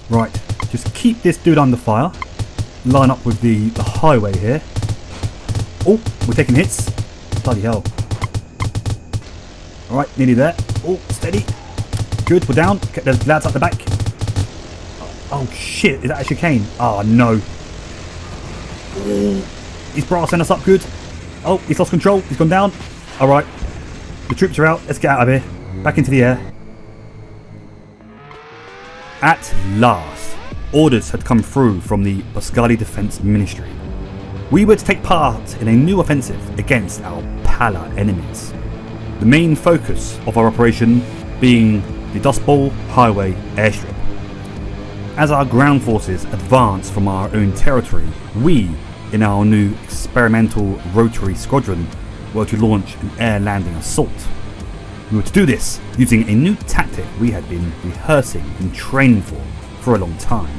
Right, just keep this dude under fire. Line up with the highway here. Oh, we're taking hits. Bloody hell. Alright, nearly there. Oh, steady. Good, we're down. Get the lads up the back. Oh shit, is that a chicane? Oh no. Oh, he's brassing us up good. Oh, he's lost control. He's gone down. Alright, the troops are out. Let's get out of here. Back into the air. At last, orders had come through from the Boscali Defence Ministry. We were to take part in a new offensive against our Pala enemies. The main focus of our operation being the Dustbowl Highway Airstrip. As our ground forces advanced from our own territory, we, in our new experimental rotary squadron, were to launch an air landing assault. We were to do this using a new tactic we had been rehearsing and training for a long time.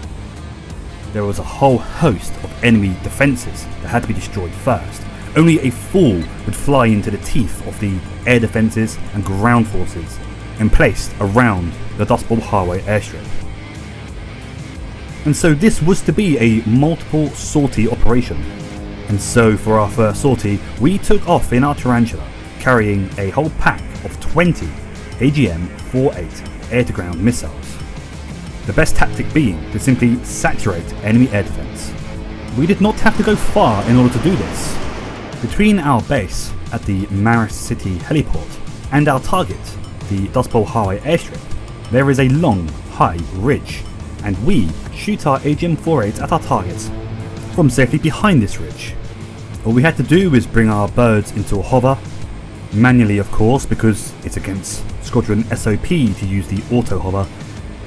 There was a whole host of enemy defences that had to be destroyed first. Only a fool would fly into the teeth of the air defences and ground forces and placed around the Dustbowl Highway Airstrip. And so this was to be a multiple sortie operation. And so for our first sortie, we took off in our Tarantula, carrying a whole pack of 20 AGM-48 air-to-ground missiles. The best tactic being to simply saturate enemy air defense. We did not have to go far in order to do this. Between our base at the Maris City heliport and our target, the Dustbowl Highway Airstrip, there is a long, high ridge, and we shoot our AGM-48 at our targets from safely behind this ridge. All we had to do was bring our birds into a hover, manually of course because it's against Squadron SOP to use the auto hover,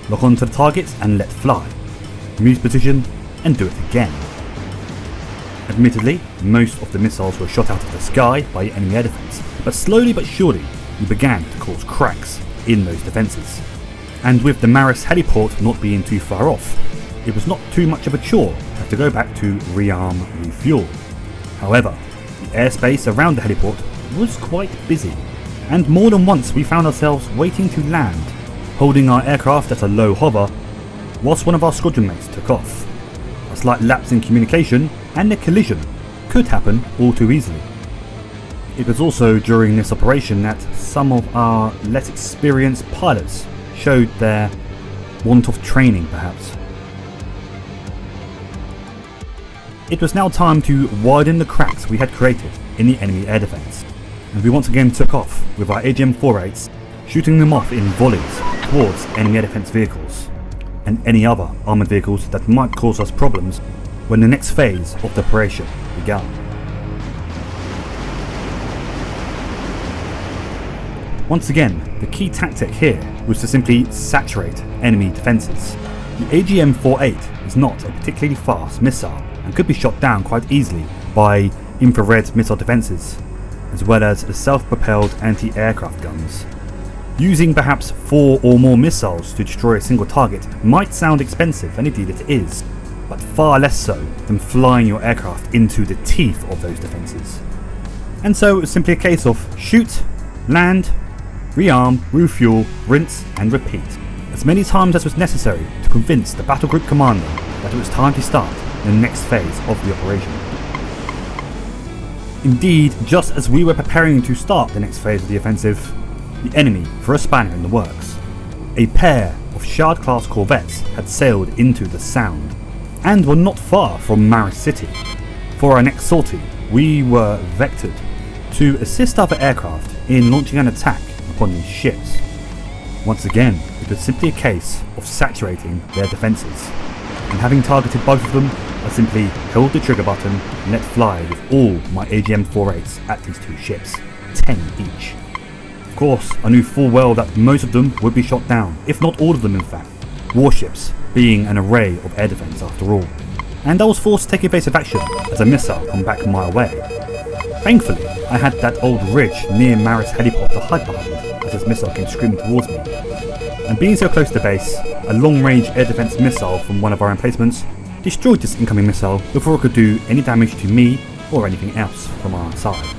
lock onto the target and let fly, move position and do it again. Admittedly, most of the missiles were shot out of the sky by enemy air defense, but slowly but surely we began to cause cracks in those defences. And with the Maris heliport not being too far off, it was not too much of a chore to have to go back to rearm, refuel. However, the airspace around the heliport was quite busy, and more than once we found ourselves waiting to land, holding our aircraft at a low hover, whilst one of our squadron mates took off. A slight lapse in communication and a collision could happen all too easily. It was also during this operation that some of our less experienced pilots showed their want of training perhaps. It was now time to widen the cracks we had created in the enemy air defense, and we once again took off with our AGM-48s, shooting them off in volleys towards enemy air defense vehicles and any other armoured vehicles that might cause us problems when the next phase of the operation began. Once again, the key tactic here was to simply saturate enemy defences. The AGM-48 is not a particularly fast missile and could be shot down quite easily by infrared missile defences, as well as the self-propelled anti-aircraft guns. Using perhaps 4 or more missiles to destroy a single target might sound expensive, and indeed it is, but far less so than flying your aircraft into the teeth of those defences. And so it was simply a case of shoot, land, rearm, refuel, rinse and repeat, as many times as was necessary to convince the battle group commander that it was time to start the next phase of the operation. Indeed, just as we were preparing to start the next phase of the offensive, the enemy threw a spanner in the works. A pair of Shard-class corvettes had sailed into the Sound, and were not far from Maris City. For our next sortie, we were vectored to assist other aircraft in launching an attack upon these ships. Once again, it was simply a case of saturating their defences, and having targeted both of them, I simply held the trigger button and let fly with all my AGM-48s at these 2 ships, 10 each. Of course, I knew full well that most of them would be shot down, if not all of them in fact, warships being an array of air defence after all, and I was forced to take evasive action as a missile come back my way. Thankfully, I had that old ridge near Maris heliport to hide behind as this missile came screaming towards me, and being so close to base, a long-range air defence missile from one of our emplacements destroyed this incoming missile before it could do any damage to me or anything else from our side.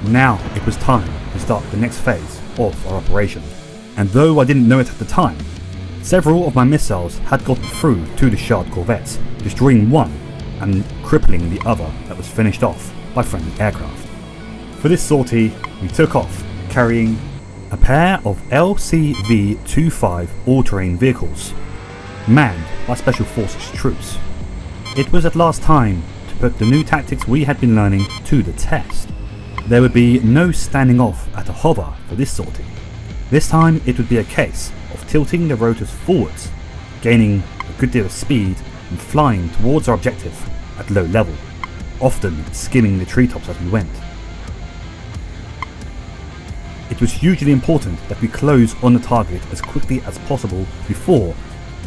Now it was time to start the next phase of our operation, and though I didn't know it at the time, Several of my missiles had gotten through to the shard corvettes, destroying one and crippling the other that was finished off by friendly aircraft. For this sortie, we took off, carrying a pair of LCV-25 all-terrain vehicles, manned by Special Forces troops. It was at last time to put the new tactics we had been learning to the test. There would be no standing off at a hover for this sortie. This time it would be a case of tilting the rotors forwards, gaining a good deal of speed and flying towards our objective at low level, often skimming the treetops as we went. It was hugely important that we close on the target as quickly as possible before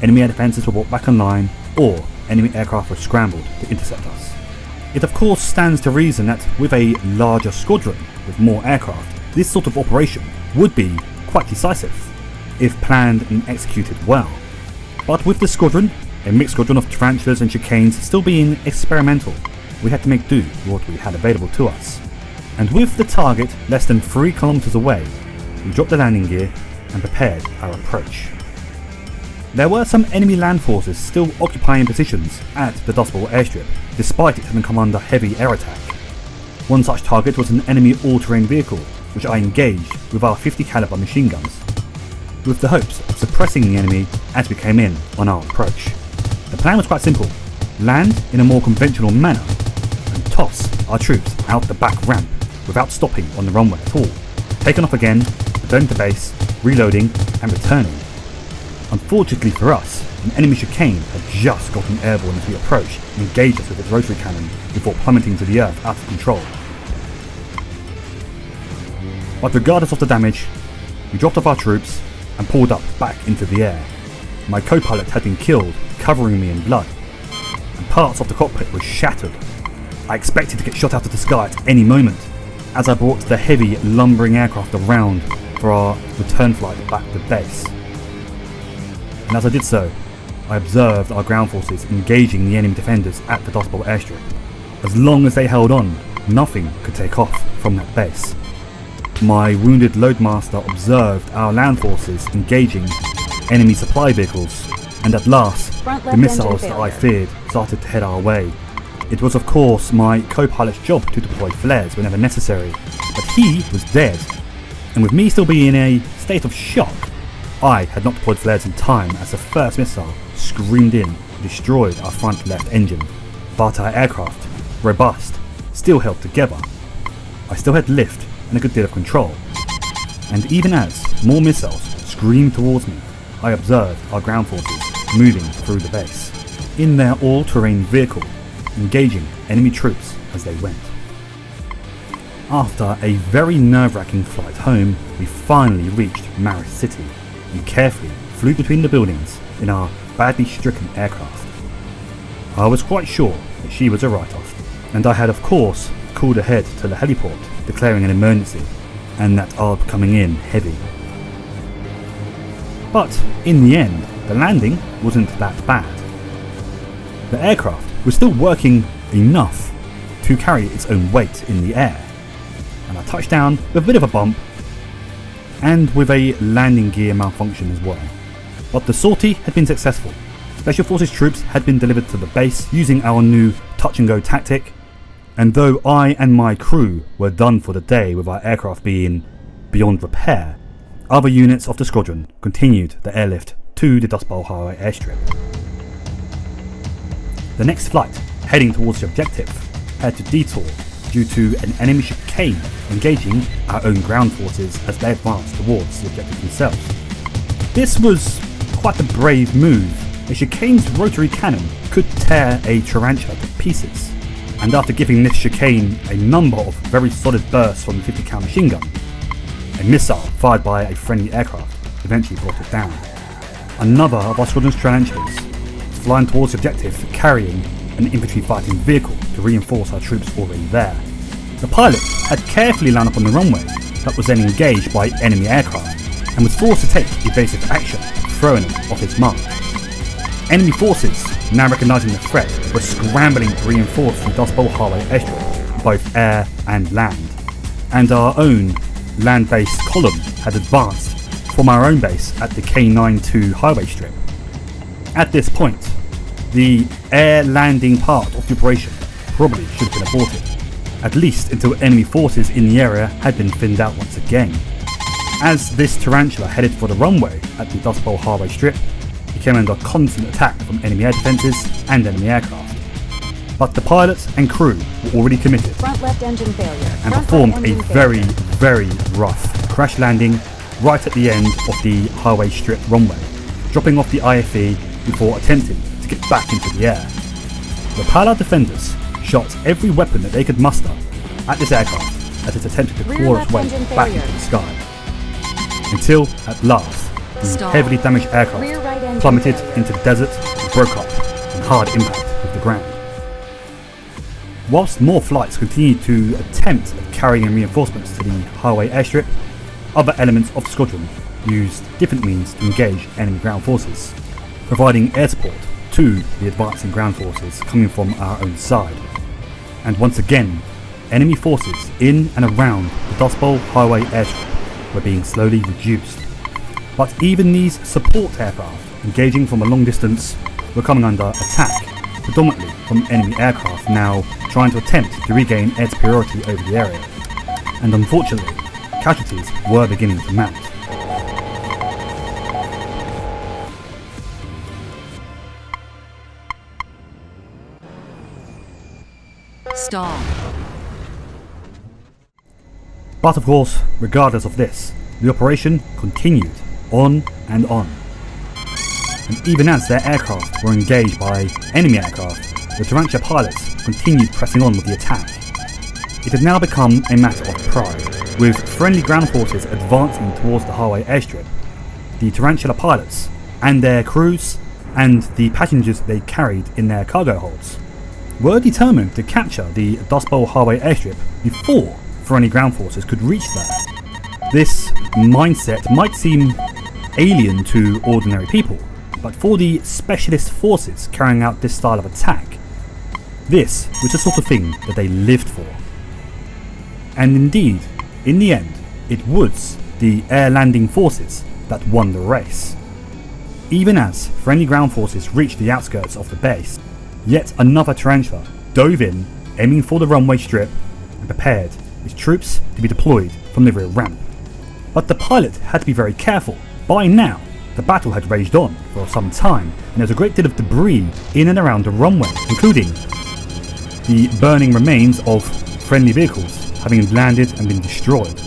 enemy air defences were brought back online or enemy aircraft were scrambled to intercept us. It of course stands to reason that with a larger squadron with more aircraft, this sort of operation would be quite decisive, if planned and executed well. But with the squadron, a mixed squadron of Tarantulas and Chicanes still being experimental, we had to make do with what we had available to us. And with the target less than 3 kilometers away, we dropped the landing gear and prepared our approach. There were some enemy land forces still occupying positions at the Dustbowl Airstrip, despite it having come under heavy air attack. One such target was an enemy all-terrain vehicle, which I engaged with our 50 caliber machine guns, with the hopes of suppressing the enemy as we came in on our approach. The plan was quite simple: land in a more conventional manner and toss our troops out the back ramp without stopping on the runway at all, taken off again, returning to base, reloading and returning. Unfortunately for us, an enemy chicane had just gotten airborne as we approached and engaged us with its rotary cannon before plummeting to the earth out of control. But regardless of the damage, we dropped off our troops and pulled up back into the air. My co-pilot had been killed, covering me in blood, and parts of the cockpit were shattered. I expected to get shot out of the sky at any moment, as I brought the heavy, lumbering aircraft around for our return flight back to base. And as I did so, I observed our ground forces engaging the enemy defenders at the Dustbowl Airstrip. As long as they held on, nothing could take off from that base. My wounded loadmaster observed our land forces engaging enemy supply vehicles, and at last, the missiles that I feared started to head our way. It was of course my co-pilot's job to deploy flares whenever necessary, but he was dead, and with me still being in a state of shock, I had not deployed flares in time as the first missile screamed in and destroyed our front left engine. But our aircraft, robust, still held together. I still had lift and a good deal of control, and even as more missiles screamed towards me, I observed our ground forces moving through the base, in their all-terrain vehicle, engaging enemy troops as they went. After a very nerve-wracking flight home, we finally reached Maris City and carefully flew between the buildings in our badly stricken aircraft. I was quite sure that she was a write-off, and I had of course called ahead to the heliport declaring an emergency and that I'll be coming in heavy. But in the end, the landing wasn't that bad. The aircraft was still working enough to carry its own weight in the air, and I touched down with a bit of a bump and with a landing gear malfunction as well. But the sortie had been successful. Special Forces troops had been delivered to the base using our new touch and go tactic, and though I and my crew were done for the day with our aircraft being beyond repair, other units of the squadron continued the airlift to the Dustbowl Highway Airstrip. The next flight, heading towards the objective, had to detour due to an enemy chicane engaging our own ground forces as they advanced towards the objective themselves. This was quite a brave move. A chicane's rotary cannon could tear a Tarantula to pieces, and after giving this chicane a number of very solid bursts from the 50 cal machine gun, a missile fired by a friendly aircraft eventually brought it down. Another of our squadron's Tarantulas was flying towards the objective carrying an infantry fighting vehicle to reinforce our troops already there. The pilot had carefully lined up on the runway, but was then engaged by enemy aircraft and was forced to take evasive action, throwing him off his mark. Enemy forces, now recognising the threat, were scrambling to reinforce the Dustbowl Highway Airstrip, both air and land, and our own land-based column had advanced from our own base at the K92 highway strip. At this point, the air landing part of the operation probably should have been aborted, at least until enemy forces in the area had been thinned out once again. As this Tarantula headed for the runway at the Dustbowl Highway Strip, it came under constant attack from enemy air defences and enemy aircraft. But the pilots and crew were already committed Front left engine failure. and performed a very rough crash landing right at the end of the highway strip runway, dropping off the IFE before attempting to get back into the air. The Pala defenders shot every weapon that they could muster at this aircraft as it attempted to claw its way back into the sky, until at last the heavily damaged aircraft plummeted into the desert and broke up in hard impact with the ground. Whilst more flights continued to attempt at carrying in reinforcements to the highway airstrip, other elements of the squadron used different means to engage enemy ground forces, providing air support to the advancing ground forces coming from our own side. And once again, enemy forces in and around the Dustbowl Highway Airstrip were being slowly reduced. But even these support aircraft engaging from a long distance were coming under attack, predominantly from enemy aircraft now trying to attempt to regain air superiority over the area. And unfortunately, casualties were beginning to mount. Stall. But of course, regardless of this, the operation continued on and on. And even as their aircraft were engaged by enemy aircraft, the Tarantula pilots continued pressing on with the attack. It had now become a matter of pride, with friendly ground forces advancing towards the highway airstrip. The Tarantula pilots and their crews and the passengers they carried in their cargo holds were determined to capture the Dustbowl Highway Airstrip before friendly ground forces could reach there. This mindset might seem alien to ordinary people, but for the specialist forces carrying out this style of attack, this was the sort of thing that they lived for. And indeed, in the end, it was the air landing forces that won the race. Even as friendly ground forces reached the outskirts of the base, yet another Tarantula dove in, aiming for the runway strip, and prepared its troops to be deployed from the rear ramp. But the pilot had to be very careful. By now, the battle had raged on for some time, and there was a great deal of debris in and around the runway, including the burning remains of friendly vehicles having landed and been destroyed.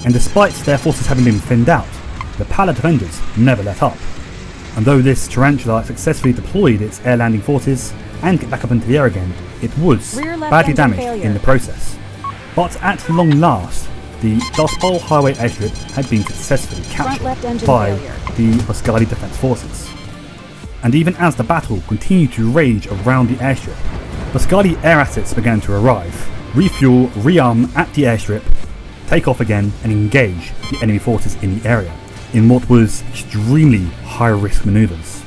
And despite their forces having been thinned out, the Pala defenders never let up. And though this Tarantula successfully deployed its air landing forces and get back up into the air again, it was badly damaged in the process. But at long last, the Dustbowl Highway Airstrip had been successfully captured by the Boscali Defence Forces. And even as the battle continued to rage around the airstrip, Boscali air assets began to arrive, refuel, rearm at the airstrip, take off again and engage the enemy forces in the area in what was extremely high-risk manoeuvres.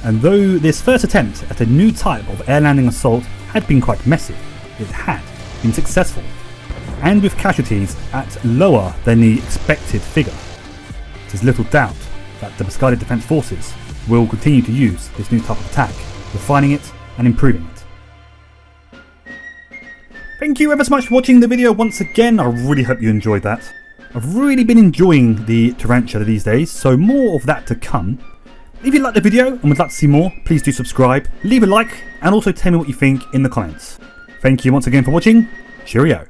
And though this first attempt at a new type of air landing assault had been quite messy, it had been successful, and with casualties at lower than the expected figure. There's little doubt that the Boscali Defence Forces will continue to use this new type of attack, refining it and improving it. Thank you ever so much for watching the video once again. I really hope you enjoyed that. I've really been enjoying the Tarantula these days, so more of that to come. If you liked the video and would like to see more, please do subscribe, leave a like, and also tell me what you think in the comments. Thank you once again for watching. Cheerio.